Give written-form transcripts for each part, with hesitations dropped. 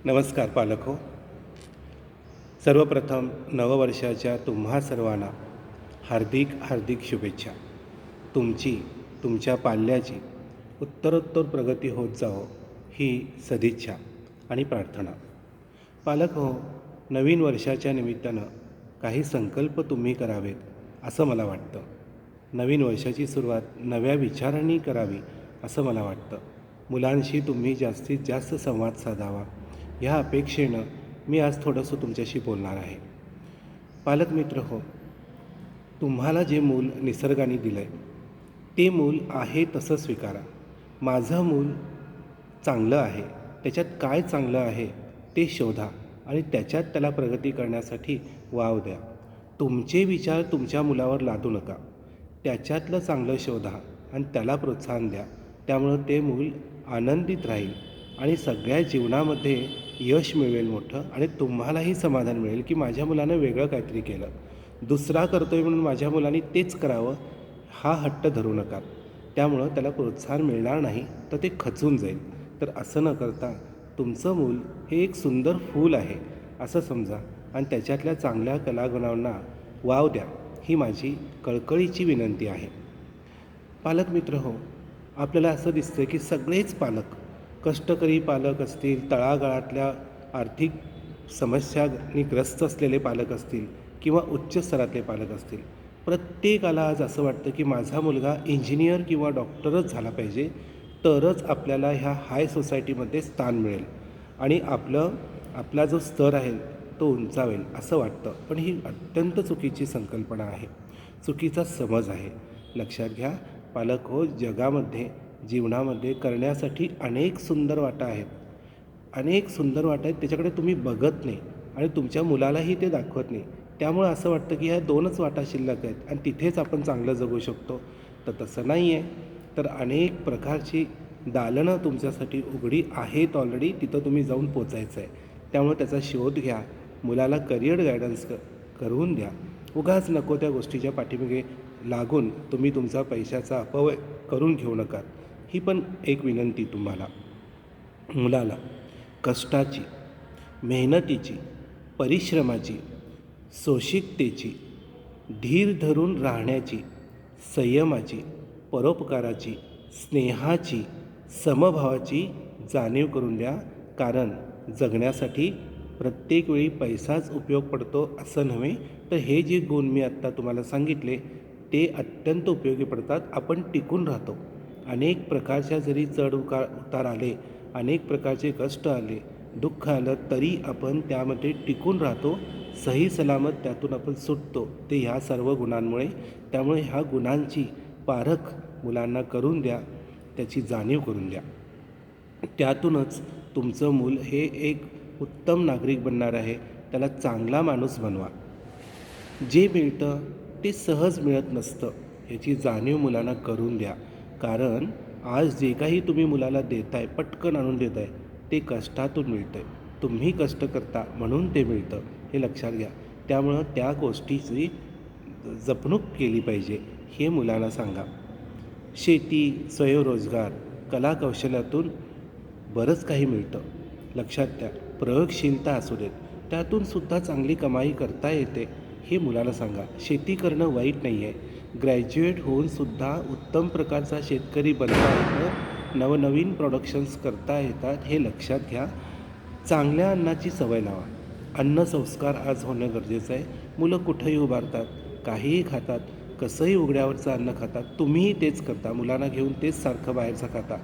नमस्कार पालक हो. सर्वप्रथम नववर्षाच्या तुम्हा सर्वांना हार्दिक हार्दिक शुभेच्छा. तुमच्या पाल्याची उत्तरोत्तर प्रगती होत जावो ही सदिच्छा आणि प्रार्थना. पालक हो, नवीन वर्षाच्या निमित्तानं काही संकल्प तुम्ही करावेत असं मला वाटतं. नवीन वर्षाची सुरुवात नव्या विचारांनी करावी असं मला वाटतं. मुलांशी तुम्ही जास्तीत जास्त संवाद साधावा ह्या अपेक्षेनं मी आज थोडंसं तुमच्याशी बोलणार आहे. पालक मित्र हो, तुम्हाला जे मूल निसर्गाने दिलं आहे ते मूल आहे तसं स्वीकारा. माझं मूल चांगलं आहे, त्याच्यात काय चांगलं आहे ते शोधा आणि त्याच्यात त्याला प्रगती करण्यासाठी वाव द्या. तुमचे विचार तुमच्या मुलावर लादू नका. त्याच्यातलं चांगलं शोधा आणि त्याला प्रोत्साहन द्या. त्यामुळं ते मूल आनंदित राहील आणि सगळ्या जीवनामध्ये यश मिळेल मोठं, आणि तुम्हालाही समाधान मिळेल की माझ्या मुलानं वेगळं काहीतरी केलं. दुसरा करतो आहे म्हणून माझ्या मुलांनी तेच करावं हा हट्ट धरू नका. त्यामुळं त्याला प्रोत्साहन मिळणार नाही तर ते खचून जाईल. तर असं न करता तुमचं मूल हे एक सुंदर फूल आहे असं समजा आणि त्याच्यातल्या चांगल्या कलागुणांना वाव द्या, ही माझी कळकळीची विनंती आहे. पालक मित्र हो, आपल्याला असं दिसतं की सगळेच पालक, कष्टकरी पालक असतील, तळागाळातल्या आर्थिक समस्यांनी ग्रस्त असलेले पालक असतील किंवा उच्च स्तरातले पालक असतील, प्रत्येकाला आज असं वाटतं की माझा मुलगा इंजिनियर किंवा डॉक्टरच झाला पाहिजे, तरच आपल्याला ह्या हाय सोसायटीमध्ये स्थान मिळेल आणि आपला जो स्तर आहे तो उंचावेल असं वाटतं. पण ही अत्यंत चुकीची संकल्पना आहे, चुकीचा समज आहे. लक्षात घ्या पालक हो, जगामध्ये जीवनामध्ये करण्यासाठी अनेक सुंदर वाटा आहेत, अनेक सुंदर वाटा आहेत, त्याच्याकडे तुम्ही बघत नाही आणि तुमच्या मुलालाही ते दाखवत नाही. त्यामुळं असं वाटतं की ह्या 2च वाटा शिल्लक आहेत आणि तिथेच आपण चांगलं जगू शकतो. तर तसं नाही आहे. तर अनेक प्रकारची दालनं तुमच्यासाठी उघडी आहेत ऑलरेडी, तिथं तुम्ही जाऊन पोचायचं आहे. त्यामुळे त्याचा शोध घ्या, मुलाला करिअर गायडन्स करून द्या. उगाच नको त्या गोष्टीच्या पाठीमागे लागून तुम्ही तुमचा पैशाचा अपव्यय करून घेऊ नका. ही पण एक विनंती तुम्हाला. मुलाला कष्टाची, मेहनतीची, परिश्रमाची, सोशिकतेची, धीर धरून राहण्याची, संयमाची, परोपकाराची, स्नेहाची, समभावाची जाणीव करून द्या. कारण जगण्यासाठी प्रत्येक वेळी पैसाच उपयोग पडतो असं नव्हे, तर हे जे गुण मी आत्ता तुम्हाला सांगितले ते अत्यंत उपयोगी पडतात. आपण टिकून राहतो. अनेक प्रकारच्या जरी उतार आले, अनेक प्रकारचे कष्ट आले, दुःख आलं, तरी आपण त्यामध्ये टिकून राहतो. सही सलामत त्यातून आपण सुटतो, ते ह्या सर्व गुणांमुळे. त्यामुळे ह्या गुणांची पारख मुलांना करून द्या, त्याची जाणीव करून द्या. त्यातूनच तुमचं मूल हे एक उत्तम नागरिक बनणार आहे. त्याला चांगला माणूस बनवा. जे मिळतं ते सहज मिळत नसतं, याची जाणीव मुलांना करून द्या. कारण आज जे काही तुम्ही मुलाला देताय, पटकन आणून देताय, ते कष्टातून मिळतं आहे. तुम्ही कष्ट करता म्हणून ते मिळतं, हे लक्षात घ्या. त्यामुळं त्या गोष्टीची जपणूक केली पाहिजे हे मुलांना सांगा. शेती, स्वयंरोजगार, कलाकौशल्यातून बरंच काही मिळतं. लक्षात द्या. प्रयोगशीलता असू देत, त्यातूनसुद्धा चांगली कमाई करता येते, हे मुलाला सांगा. शेती करणं वाईट नाही आहे. ग्रॅज्युएट होऊनसुद्धा उत्तम प्रकारचा शेतकरी बनता येतं, नवनवीन प्रोडक्शन्स करता येतात, हे लक्षात घ्या. चांगल्या अन्नाची सवय लावा. अन्नसंस्कार आज होणं गरजेचं आहे. मुलं कुठंही उभारतात, काहीही खातात, कसंही उघड्यावरचं अन्न खातात. तुम्हीही तेच करता, मुलांना घेऊन तेच सारखं बाहेरचं खाता.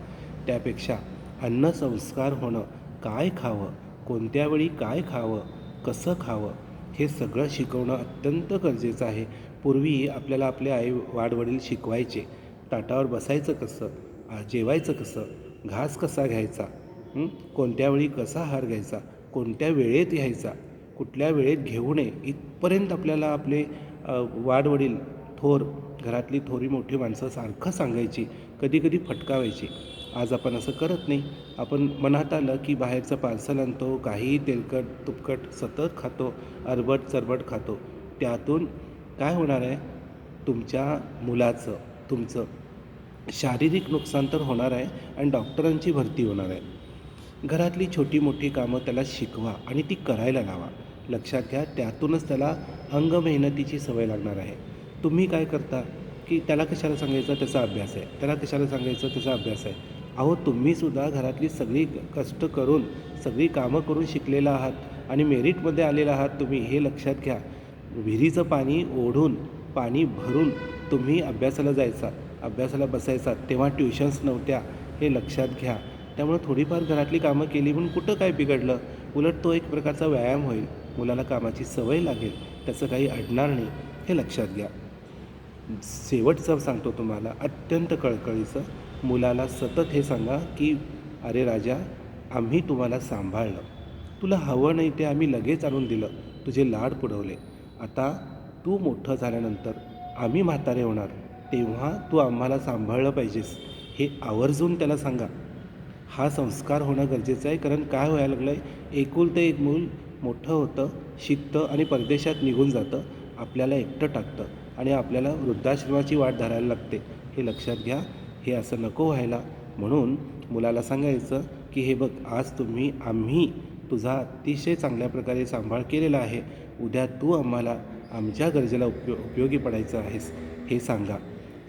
त्यापेक्षा अन्नसंस्कार होणं, काय खावं, कोणत्या वेळी काय खावं, कसं खावं, हे सगळं शिकवणं अत्यंत गरजेचं आहे. पूर्वी आपल्याला आपले वाडवडील शिकवायचे, ताटावर बसायचं कसं, जेवायचं कसं, घास कसा घ्यायचा, कोणत्या वेळी कसा आहार घ्यायचा, कोणत्या वेळेत घ्यायचा, कुठल्या वेळेत घेऊ नये, इथपर्यंत आपल्याला आपले वाडवडील, घरातली थोरी मोठी माणसं सारखं सांगायची, कधीकधी फटकावायची. आज आपण असं करत नाही. आपण मनात आलं की बाहेरचं पार्सल आणतो, काहीही तेलकट तुपकट सतत खातो, अरबट चरबट खातो. त्यातून काय होणार आहे, तुमच्या मुलाचं, तुमचं शारीरिक नुकसान तर होणार आहे आणि डॉक्टरांची भरती होणार आहे. घरातली छोटी मोठी कामं त्याला शिकवा आणि ती करायला लावा. लक्षात घ्या, त्यातूनच त्याला अंगमेहनतीची सवय लागणार आहे. तुम्ही काय करता, की त्याला कशाला सांगायचं त्याचा अभ्यास आहे, त्याला कशाला सांगायचं त्याचा अभ्यास आहे. अहो, तुम्हीसुद्धा घरातली सगळी कष्ट करून, सगळी कामं करून शिकलेला आहात आणि मेरिटमध्ये आलेला आहात तुम्ही, हे लक्षात घ्या. विहिरीचं पाणी ओढून, पाणी भरून तुम्ही अभ्यासाला जायचा, अभ्यासाला बसायचा, तेव्हा ट्युशन्स नव्हत्या, हे लक्षात घ्या. त्यामुळं थोडीफार घरातली कामं केली म्हणून कुठं काय बिघडलं? उलट तो एक प्रकारचा व्यायाम होईल, मुलाला कामाची सवय लागेल, त्याचं काही अडणार नाही, हे लक्षात घ्या. शेवटचं सांगतो तुम्हाला, अत्यंत कळकळीचं, मुलाला सतत हे सांगा, की "अरे राजा, आम्ही तुम्हाला सांभाळलं. तुला हवं नाही ते आम्ही लगेच आणून दिलं. तुझे लाड पुरवले. आता तू मोठं झाल्यानंतर आम्ही म्हातारे होणार, तेव्हा तू आम्हाला सांभाळलं पाहिजेस." हे आवर्जून त्याला सांगा. हा संस्कार होणं गरजेचं आहे. कारण काय व्हायला लागलं आहे, एकुलतं एक मूल मोठं होतं, शिकतं आणि परदेशात निघून जातं. आपल्याला एकटं टाकतं आणि आपल्याला वृद्धाश्रमाची वाट धरायला लागते. हे लक्षात घ्या. हे असं नको व्हायला. म्हणून मुलाला सांगायचं, की "हे बघ, आज आम्ही तुझा अतिशय चांगल्या प्रकारे सांभाळ केलेला आहे. उद्या तू आम्हाला आमच्या गरजेला उपयोगी पडायचं आहेस." हे सांगा.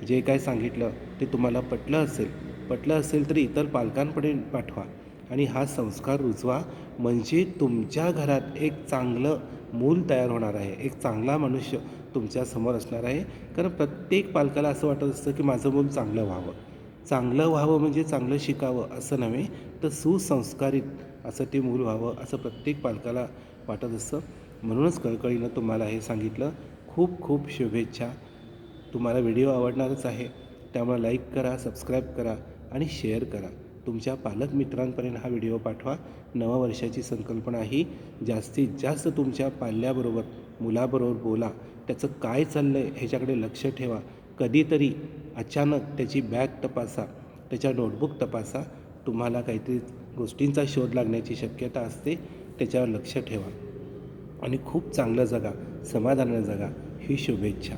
जे काय सांगितलं ते तुम्हाला पटलं असेल तर इतर पालकांपर्यंत पाठवा आणि हा संस्कार रुजवा. म्हणजे तुमच्या घरात एक चांगलं मूल तयार होणार आहे, एक चांगला मनुष्य तुमच्यासमोर असणार आहे. कारण प्रत्येक पालकाला असं वाटत असतं, की माझं मूल चांगलं व्हावं. चांगलं व्हावं म्हणजे चांगलं शिकावं असं नव्हे, तर सुसंस्कारित असं ते मूल व्हावं असं प्रत्येक पालकाला वाटत असतं. म्हणूनच कळकळीनं तुम्हाला हे सांगितलं. खूप खूप शुभेच्छा. तुम्हाला व्हिडिओ आवडणारच आहे, त्यामुळे लाईक करा, सबस्क्राईब करा आणि शेअर करा. तुमच्या पालक मित्रांपर्यंत हा व्हिडिओ पाठवा. नववर्षाची संकल्पना ही जास्तीत जास्त तुमच्या पाल्याबरोबर, मुलाबरोबर बोला. त्याचं काय चाललं आहे ह्याच्याकडे लक्ष ठेवा. कधीतरी अचानक त्याची बॅग तपासा, त्याच्या नोटबुक तपासा. तुम्हाला काहीतरी गोष्टींचा शोध लागण्याची शक्यता असते. त्याच्यावर लक्ष ठेवा आणि खूप चांगलं जगा, समाधानानं जगा. ही शुभेच्छा.